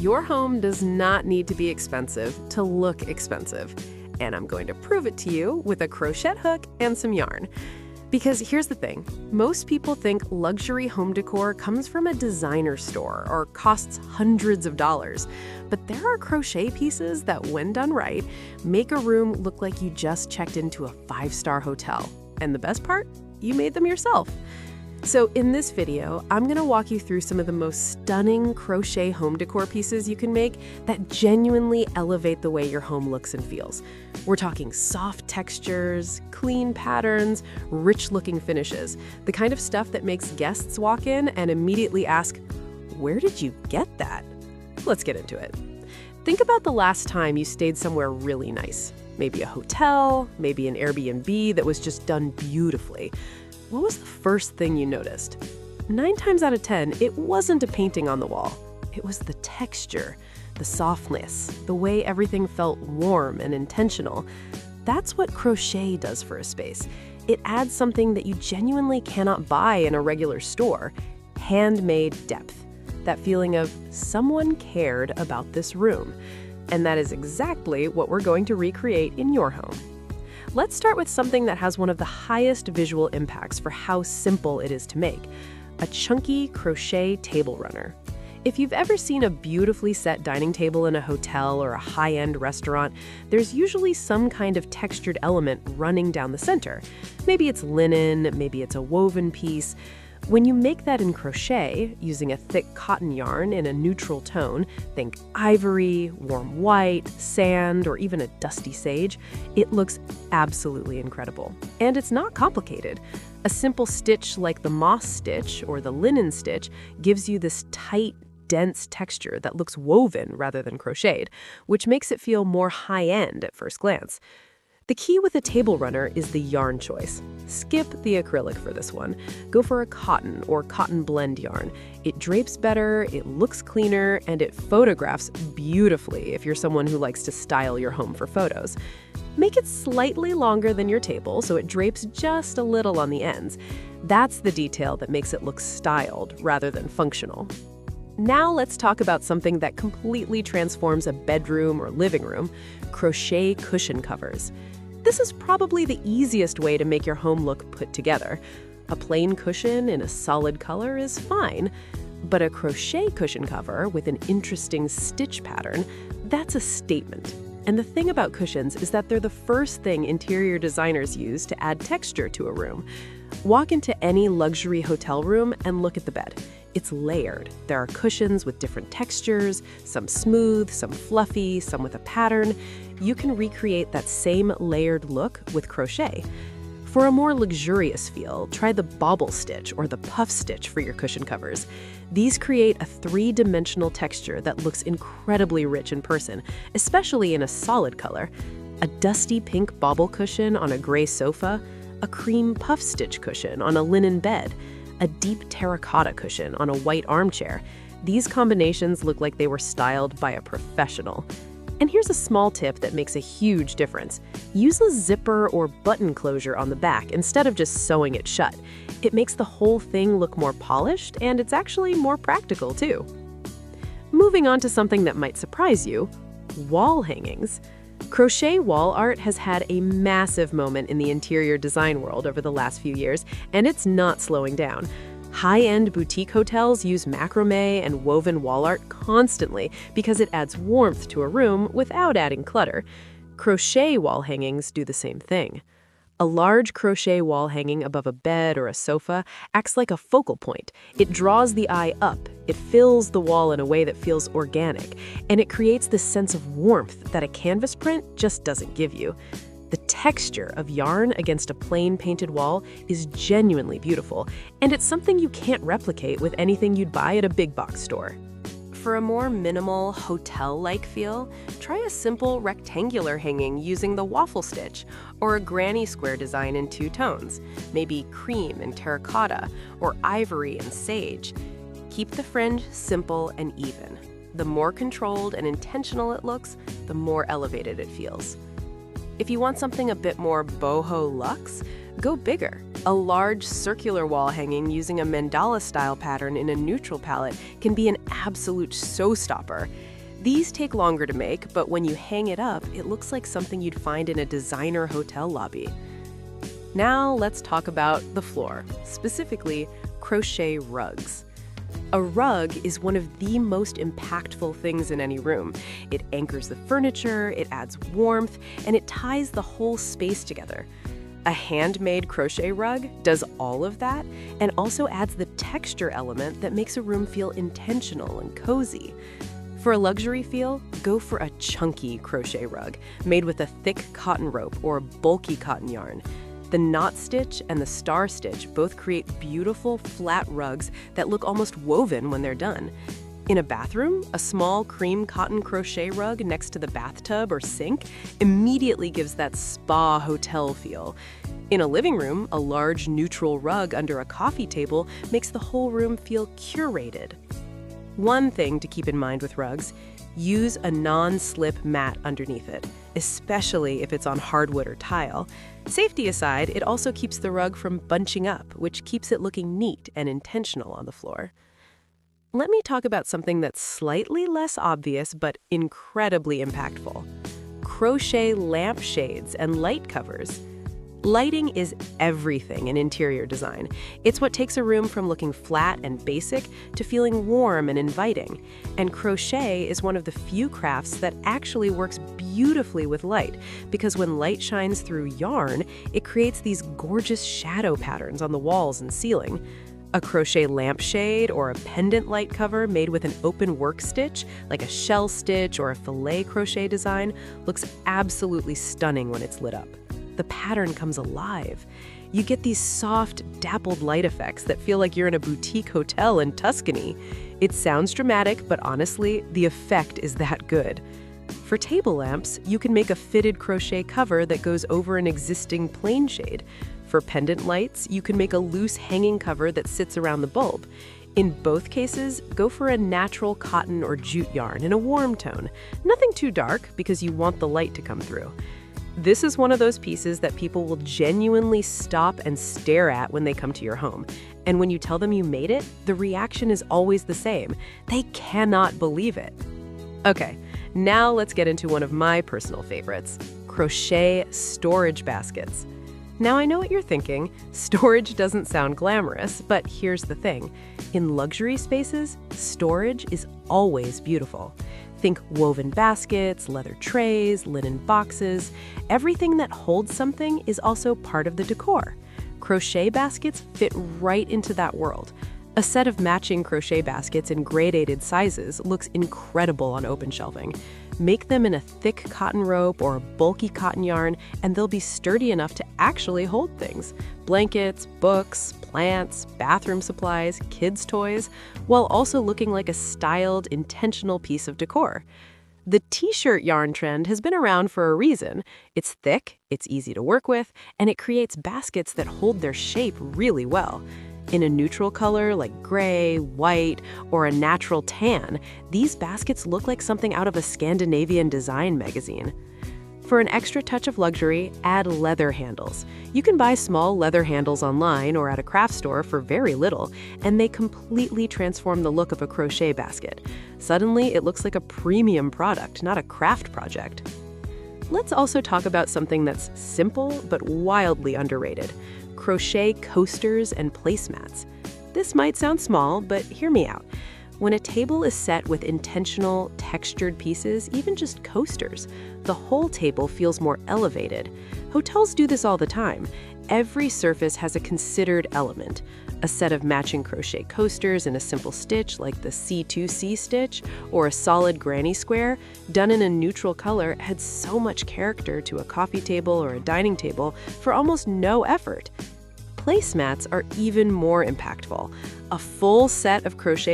Your home does not need to be expensive to look expensive. And I'm going to prove it to you with a crochet hook and some yarn. Because here's the thing, most people think luxury home decor comes from a designer store or costs hundreds of dollars. But there are crochet pieces that, when done right, make a room look like you just checked into a 5-star hotel. And the best part? You made them yourself. So in this video, I'm going to walk you through some of the most stunning crochet home decor pieces you can make that genuinely elevate the way your home looks and feels. We're talking soft textures, clean patterns, rich-looking finishes, the kind of stuff that makes guests walk in and immediately ask, "Where did you get that?" Let's get into it. Think about the last time you stayed somewhere really nice. Maybe a hotel, maybe an Airbnb that was just done beautifully. What was the first thing you noticed? 9 times out of 10, it wasn't a painting on the wall. It was the texture, the softness, the way everything felt warm and intentional. That's what crochet does for a space. It adds something that you genuinely cannot buy in a regular store: handmade depth. That feeling of someone cared about this room. And that is exactly what we're going to recreate in your home. Let's start with something that has one of the highest visual impacts for how simple it is to make: a chunky crochet table runner. If you've ever seen a beautifully set dining table in a hotel or a high-end restaurant, there's usually some kind of textured element running down the center. Maybe it's linen, maybe it's a woven piece. When you make that in crochet, using a thick cotton yarn in a neutral tone, think ivory, warm white, sand, or even a dusty sage, it looks absolutely incredible. And it's not complicated. A simple stitch like the moss stitch or the linen stitch gives you this tight, dense texture that looks woven rather than crocheted, which makes it feel more high-end at first glance. The key with a table runner is the yarn choice. Skip the acrylic for this one. Go for a cotton or cotton blend yarn. It drapes better, it looks cleaner, and it photographs beautifully if you're someone who likes to style your home for photos. Make it slightly longer than your table so it drapes just a little on the ends. That's the detail that makes it look styled rather than functional. Now let's talk about something that completely transforms a bedroom or living room: crochet cushion covers. This is probably the easiest way to make your home look put together. A plain cushion in a solid color is fine, but a crochet cushion cover with an interesting stitch pattern, that's a statement. And the thing about cushions is that they're the first thing interior designers use to add texture to a room. Walk into any luxury hotel room and look at the bed. It's layered. There are cushions with different textures, some smooth, some fluffy, some with a pattern. You can recreate that same layered look with crochet. For a more luxurious feel, try the bobble stitch or the puff stitch for your cushion covers. These create a 3-dimensional texture that looks incredibly rich in person, especially in a solid color. A dusty pink bobble cushion on a gray sofa, a cream puff stitch cushion on a linen bed, a deep terracotta cushion on a white armchair. These combinations look like they were styled by a professional. And here's a small tip that makes a huge difference. Use a zipper or button closure on the back instead of just sewing it shut. It makes the whole thing look more polished, and it's actually more practical too. Moving on to something that might surprise you: wall hangings. Crochet wall art has had a massive moment in the interior design world over the last few years, and it's not slowing down. High-end boutique hotels use macrame and woven wall art constantly because it adds warmth to a room without adding clutter. Crochet wall hangings do the same thing. A large crochet wall hanging above a bed or a sofa acts like a focal point. It draws the eye up, it fills the wall in a way that feels organic, and it creates this sense of warmth that a canvas print just doesn't give you. The texture of yarn against a plain painted wall is genuinely beautiful, and it's something you can't replicate with anything you'd buy at a big box store. For a more minimal, hotel-like feel, try a simple rectangular hanging using the waffle stitch, or a granny square design in 2 tones, maybe cream and terracotta, or ivory and sage. Keep the fringe simple and even. The more controlled and intentional it looks, the more elevated it feels. If you want something a bit more boho luxe, go bigger. A large circular wall hanging using a mandala-style pattern in a neutral palette can be an absolute showstopper. These take longer to make, but when you hang it up, it looks like something you'd find in a designer hotel lobby. Now let's talk about the floor, specifically crochet rugs. A rug is one of the most impactful things in any room. It anchors the furniture, it adds warmth, and it ties the whole space together. A handmade crochet rug does all of that and also adds the texture element that makes a room feel intentional and cozy. For a luxury feel, go for a chunky crochet rug made with a thick cotton rope or bulky cotton yarn. The knot stitch and the star stitch both create beautiful, flat rugs that look almost woven when they're done. In a bathroom, a small cream cotton crochet rug next to the bathtub or sink immediately gives that spa hotel feel. In a living room, a large neutral rug under a coffee table makes the whole room feel curated. One thing to keep in mind with rugs: use a non-slip mat underneath it, especially if it's on hardwood or tile. Safety aside, it also keeps the rug from bunching up, which keeps it looking neat and intentional on the floor. Let me talk about something that's slightly less obvious but incredibly impactful: crochet lampshades and light covers. Lighting is everything in interior design. It's what takes a room from looking flat and basic to feeling warm and inviting. And crochet is one of the few crafts that actually works beautifully with light, because when light shines through yarn, it creates these gorgeous shadow patterns on the walls and ceiling. A crochet lampshade or a pendant light cover made with an open work stitch, like a shell stitch or a filet crochet design, looks absolutely stunning when it's lit up. The pattern comes alive. You get these soft, dappled light effects that feel like you're in a boutique hotel in Tuscany. It sounds dramatic, but honestly, the effect is that good. For table lamps, you can make a fitted crochet cover that goes over an existing plain shade. For pendant lights, you can make a loose hanging cover that sits around the bulb. In both cases, go for a natural cotton or jute yarn in a warm tone. Nothing too dark, because you want the light to come through. This is one of those pieces that people will genuinely stop and stare at when they come to your home. And when you tell them you made it, the reaction is always the same. They cannot believe it. Okay, now let's get into one of my personal favorites: crochet storage baskets. Now I know what you're thinking. Storage doesn't sound glamorous, but here's the thing. In luxury spaces, storage is always beautiful. Think woven baskets, leather trays, linen boxes. Everything that holds something is also part of the decor. Crochet baskets fit right into that world. A set of matching crochet baskets in gradated sizes looks incredible on open shelving. Make them in a thick cotton rope or a bulky cotton yarn, and they'll be sturdy enough to actually hold things: blankets, books, plants, bathroom supplies, kids' toys, while also looking like a styled, intentional piece of decor. The t-shirt yarn trend has been around for a reason. It's thick, it's easy to work with, and it creates baskets that hold their shape really well. In a neutral color like gray, white, or a natural tan, these baskets look like something out of a Scandinavian design magazine. For an extra touch of luxury, add leather handles. You can buy small leather handles online or at a craft store for very little, and they completely transform the look of a crochet basket. Suddenly, it looks like a premium product, not a craft project. Let's also talk about something that's simple but wildly underrated: crochet coasters and placemats. This might sound small, but hear me out. When a table is set with intentional, textured pieces, even just coasters, the whole table feels more elevated. Hotels do this all the time. Every surface has a considered element. A set of matching crochet coasters in a simple stitch like the C2C stitch, or a solid granny square done in a neutral color, adds so much character to a coffee table or a dining table for almost no effort. Placemats are even more impactful. A full set of crochet